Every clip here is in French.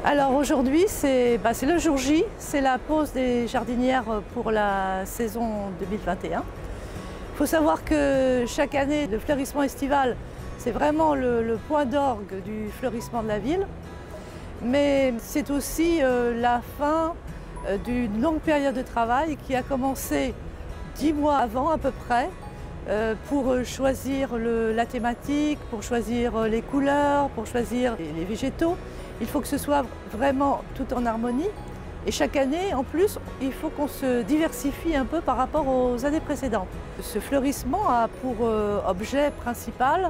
Alors aujourd'hui, c'est le jour J, c'est la pose des jardinières pour la saison 2021. Il faut savoir que chaque année, le fleurissement estival, c'est vraiment le point d'orgue du fleurissement de la ville. Mais c'est aussi la fin d'une longue période de travail qui a commencé 10 mois avant à peu près pour choisir la thématique, pour choisir les couleurs, pour choisir les végétaux. Il faut que ce soit vraiment tout en harmonie. Et chaque année, en plus, il faut qu'on se diversifie un peu par rapport aux années précédentes. Ce fleurissement a pour objet principal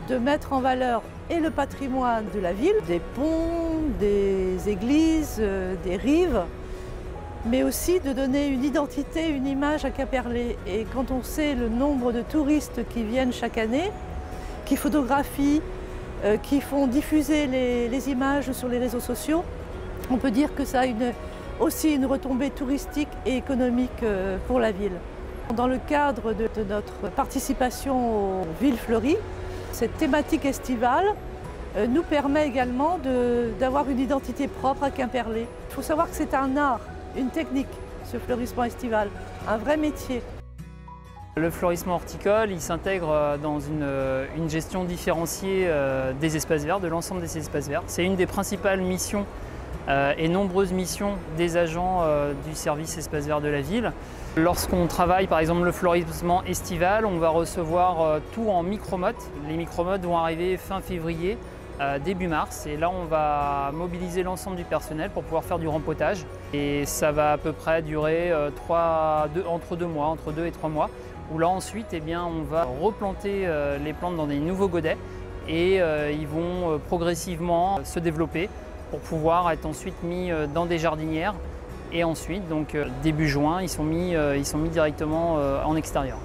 de mettre en valeur et le patrimoine de la ville, des ponts, des églises, des rives, mais aussi de donner une identité, une image à Quimperlé. Et quand on sait le nombre de touristes qui viennent chaque année, qui photographient, qui font diffuser les images sur les réseaux sociaux, on peut dire que ça a aussi une retombée touristique et économique pour la ville. Dans le cadre de notre participation aux Villes Fleuries, cette thématique estivale nous permet également d'avoir une identité propre à Quimperlé. Il faut savoir que c'est un art, une technique, ce fleurissement estival, un vrai métier. Le fleurissement horticole, il s'intègre dans une gestion différenciée des espaces verts, de l'ensemble de ces espaces verts. C'est une des principales missions et nombreuses missions des agents du service espaces verts de la ville. Lorsqu'on travaille par exemple le fleurissement estival, on va recevoir tout en micromottes. Les micromottes vont arriver fin février, début mars, et là on va mobiliser l'ensemble du personnel pour pouvoir faire du rempotage. Et ça va à peu près durer entre 2 mois, entre 2 et 3 mois, où là ensuite on va replanter les plantes dans des nouveaux godets et ils vont progressivement se développer pour pouvoir être ensuite mis dans des jardinières, et ensuite donc début juin ils sont mis directement en extérieur.